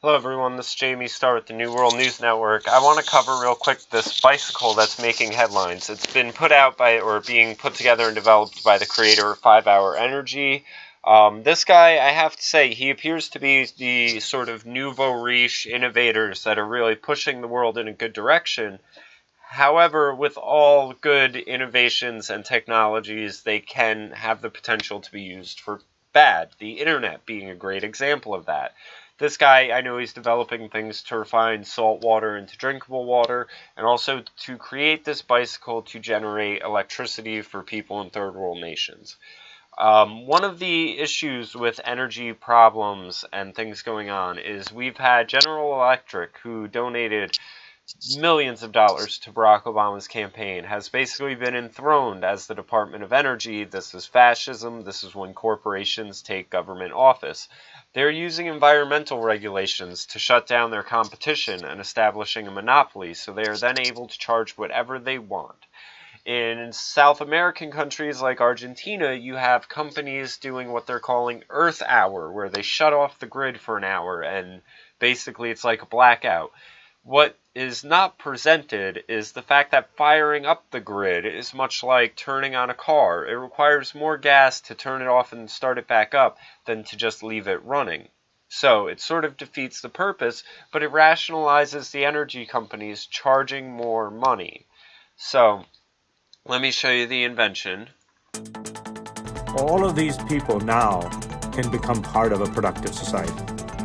Hello everyone, this is Jamie Starr with the New World News Network. I want to cover real quick this bicycle that's making headlines. It's been put out by, or being put together and developed by the creator of 5 Hour Energy. This guy, I have to say, he appears to be the sort of nouveau riche innovators that are really pushing the world in a good direction. However, with all good innovations and technologies, they can have the potential to be used for bad. The internet being a great example of that. This guy, I know he's developing things to refine salt water into drinkable water, and also to create this bicycle to generate electricity for people in third world nations. One of the issues with energy problems and things going on is we've had General Electric, who donated millions of dollars to Barack Obama's campaign, has basically been enthroned as the Department of Energy. This is fascism. This is when corporations take government office. They're using environmental regulations to shut down their competition and establishing a monopoly, so they are then able to charge whatever they want. In South American countries like Argentina, you have companies doing what they're calling Earth Hour, where they shut off the grid for an hour, and basically it's like a blackout. What is not presented is the fact that firing up the grid is much like turning on a car. It requires more gas to turn it off and start it back up than to just leave it running. So it sort of defeats the purpose, but it rationalizes the energy companies charging more money. So let me show you the invention. All of these people now can become part of a productive society,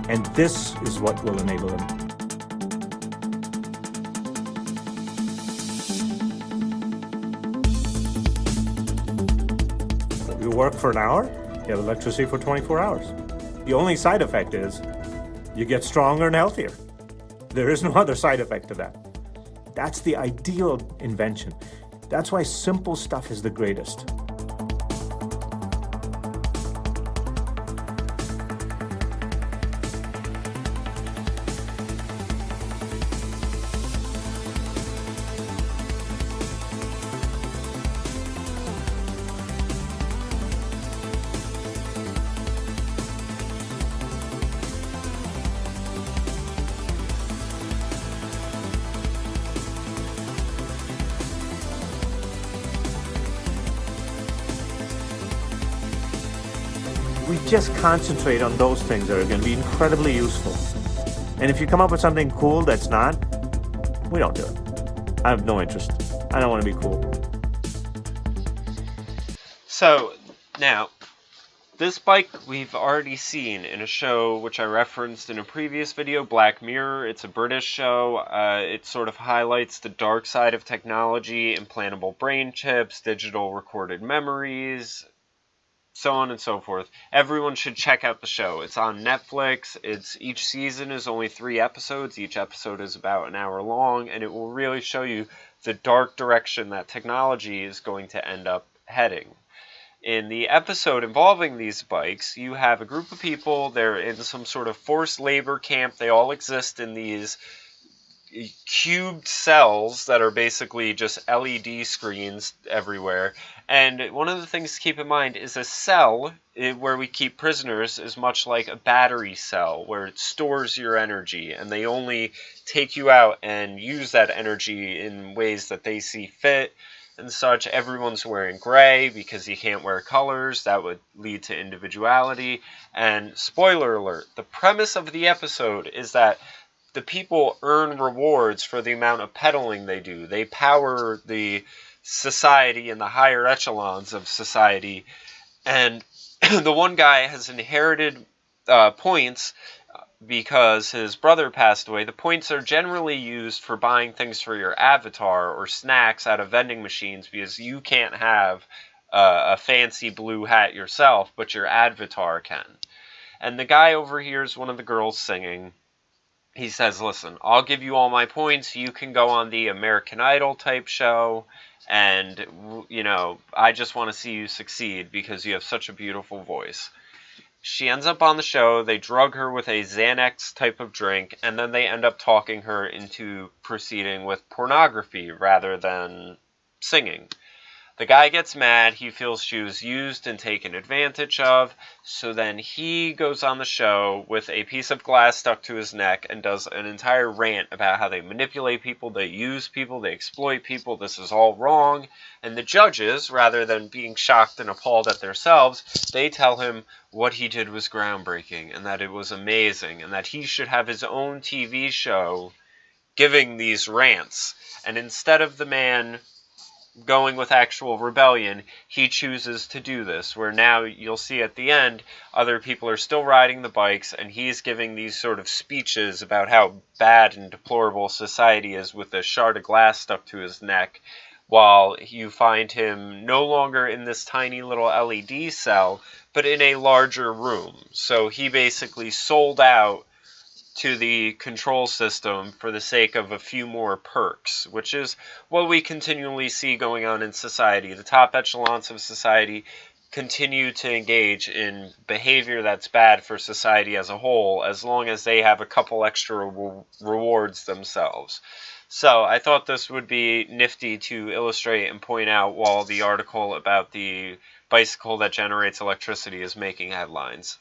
and this is what will enable them. You work for an hour, you have electricity for 24 hours. The only side effect is you get stronger and healthier. There is no other side effect to that. That's the ideal invention. That's why simple stuff is the greatest. We just concentrate on those things that are going to be incredibly useful. And if you come up with something cool that's not, we don't do it. I have no interest. I don't want to be cool. So, now, this bike we've already seen in a show which I referenced in a previous video, Black Mirror. It's a British show. It sort of highlights the dark side of technology, implantable brain chips, digital recorded memories, so on and so forth. Everyone should check out the show. It's on Netflix. Each season is only 3 episodes. Each episode is about an hour long, and it will really show you the dark direction that technology is going to end up heading. In the episode involving these bikes, you have a group of people. They're in some sort of forced labor camp. They all exist in these cubed cells that are basically just LED screens everywhere. And one of the things to keep in mind is a cell where we keep prisoners is much like a battery cell where it stores your energy, and they only take you out and use that energy in ways that they see fit and such. Everyone's wearing gray because you can't wear colors. That would lead to individuality. And spoiler alert, the premise of the episode is that the people earn rewards for the amount of pedaling they do. They power the society and the higher echelons of society. And the one guy has inherited points because his brother passed away. The points are generally used for buying things for your avatar or snacks out of vending machines because you can't have a fancy blue hat yourself, but your avatar can. And the guy over here is one of the girls singing. He says, listen, I'll give you all my points. You can go on the American Idol type show. And, you know, I just want to see you succeed because you have such a beautiful voice. She ends up on the show. They drug her with a Xanax type of drink. And then they end up talking her into proceeding with pornography rather than singing. The guy gets mad. He feels she was used and taken advantage of. So then he goes on the show with a piece of glass stuck to his neck and does an entire rant about how they manipulate people, they use people, they exploit people, this is all wrong. And the judges, rather than being shocked and appalled at themselves, they tell him what he did was groundbreaking and that it was amazing and that he should have his own TV show giving these rants. And instead of the man going with actual rebellion, he chooses to do this, where now you'll see at the end, other people are still riding the bikes, and he's giving these sort of speeches about how bad and deplorable society is with a shard of glass stuck to his neck, while you find him no longer in this tiny little LED cell, but in a larger room. So he basically sold out to the control system for the sake of a few more perks, which is what we continually see going on in society. The top echelons of society continue to engage in behavior that's bad for society as a whole, as long as they have a couple extra rewards themselves. So I thought this would be nifty to illustrate and point out while the article about the bicycle that generates electricity is making headlines.